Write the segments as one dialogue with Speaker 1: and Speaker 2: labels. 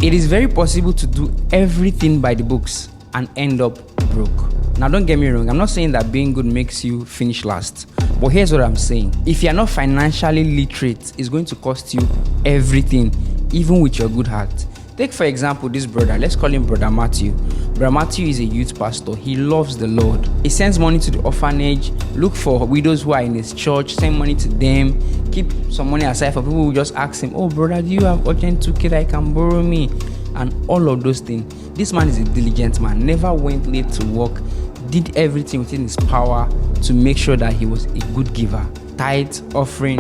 Speaker 1: It is very possible to do everything by the books and end up broke. Now don't get me wrong, I'm not saying that being good makes you finish last. But here's what I'm saying. If you're not financially literate, it's going to cost you everything, even with your good heart. Take for example this brother, let's call him Brother Matthew. Brother Matthew is a youth pastor. He loves the Lord. He sends money to the orphanage, look for widows who are in his church, send money to them, keep some money aside for people who just ask him, oh brother, do you have urgent 2K that you can borrow me? And all of those things. This man is a diligent man, never went late to work, did everything within his power to make sure that he was a good giver. Tithe, offering,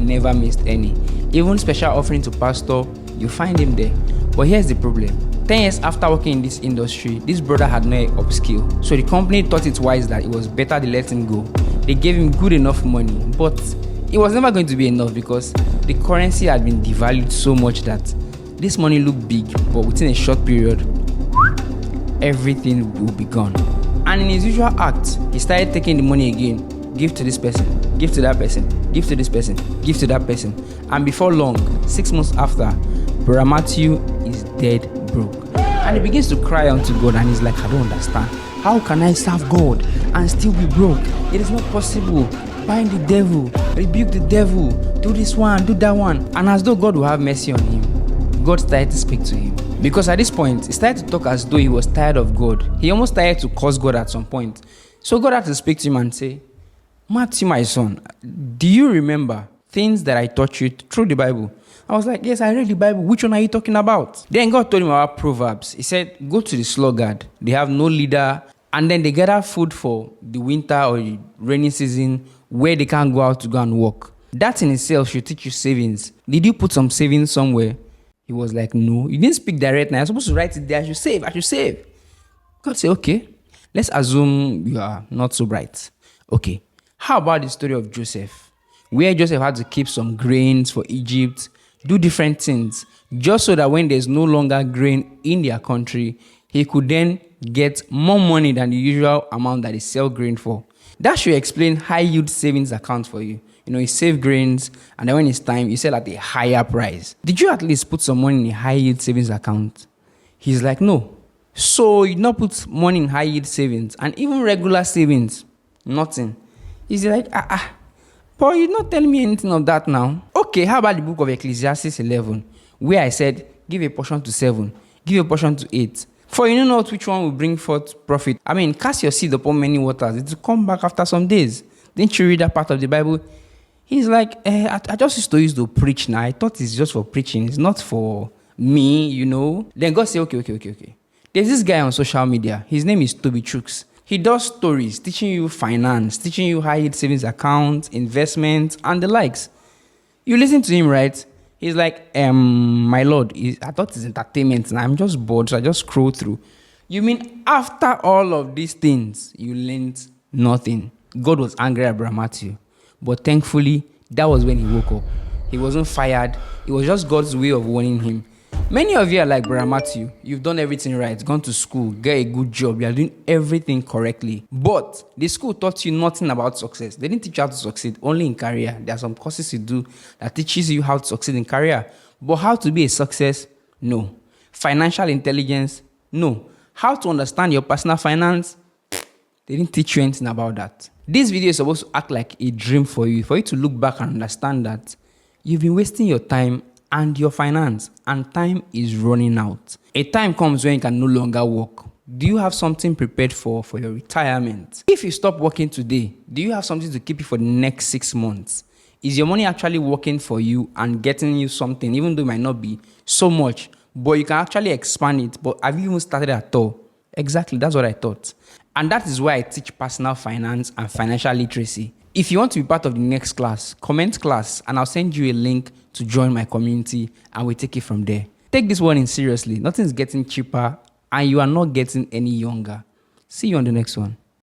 Speaker 1: never missed any. Even special offering to pastor, you find him there. But here's the problem. 10 years after working in this industry, this brother had no upskill. So the company thought it wise that it was better they let him go. They gave him good enough money, but it was never going to be enough because the currency had been devalued so much that this money looked big, but within a short period, everything will be gone. And in his usual act, he started taking the money again, give to this person, give to that person, give to this person, give to that person. And before long, 6 months after, Brother Matthew is dead broke. And he begins to cry unto God and he's like, I don't understand. How can I serve God and still be broke? It is not possible. Bind the devil, rebuke the devil, do this one, do that one. And as though God will have mercy on him, God started to speak to him. Because at this point, he started to talk as though he was tired of God. He almost started to curse God at some point. So God had to speak to him and say, Matthew, my son, do you remember things that I taught you through the Bible? I was like, yes, I read the Bible. Which one are you talking about? Then God told him about Proverbs. He said, go to the sluggard. They have no leader. And then they gather food for the winter or the rainy season where they can't go out to go and work. That in itself should teach you savings. Did you put some savings somewhere? He was like, no. You didn't speak direct. Now you're supposed to write it there. I should save. God said, okay. Let's assume you are not so bright. Okay. How about the story of Joseph? Where Joseph had to keep some grains for Egypt, do different things, just so that when there's no longer grain in their country, he could then get more money than the usual amount that they sell grain for. That should explain high yield savings account for you. You know, you save grains, and then when it's time, you sell at a higher price. Did you at least put some money in a high yield savings account? He's like, no. So you not put money in high yield savings, and even regular savings, nothing. He's like, but you're not telling me anything of that now. Okay, how about the book of Ecclesiastes 11, where I said, give a portion to 7, give a portion to 8. For you know not which one will bring forth profit. I mean, cast your seed upon many waters. It will come back after some days. Didn't you read that part of the Bible? He's like, I just used to use to preach now. I thought it's just for preaching. It's not for me, you know. Then God said, okay. There's this guy on social media. His name is Toby Chooks. He does stories, teaching you finance, teaching you high yield savings accounts, investments, and the likes. You listen to him, right? He's like, my Lord, I thought it's entertainment, and I'm just bored, so I just scroll through. You mean after all of these things, you learned nothing? God was angry at Brother Matthew. But thankfully, that was when he woke up. He wasn't fired. It was just God's way of warning him. Many of you are like Brother Matthew. You've done everything right, gone to school, get a good job. You are doing everything correctly. But the school taught you nothing about success. They didn't teach you how to succeed, only in career. There are some courses you do that teaches you how to succeed in career. But how to be a success? No. Financial intelligence? No. How to understand your personal finance? They didn't teach you anything about that. This video is supposed to act like a dream for you to look back and understand that you've been wasting your time and your finance, and time is running out. A time comes when you can no longer work. Do you have something prepared for your retirement? If you stop working today, do you have something to keep you for the next 6 months? Is your money actually working for you and getting you something, even though it might not be so much, but you can actually expand it? But have you even started at all? Exactly, that's what I thought. And that is why I teach personal finance and financial literacy. If you want to be part of the next class, comment class and I'll send you a link to join my community and we'll take it from there. Take this one in seriously. Nothing's getting cheaper and you are not getting any younger. See you on the next one.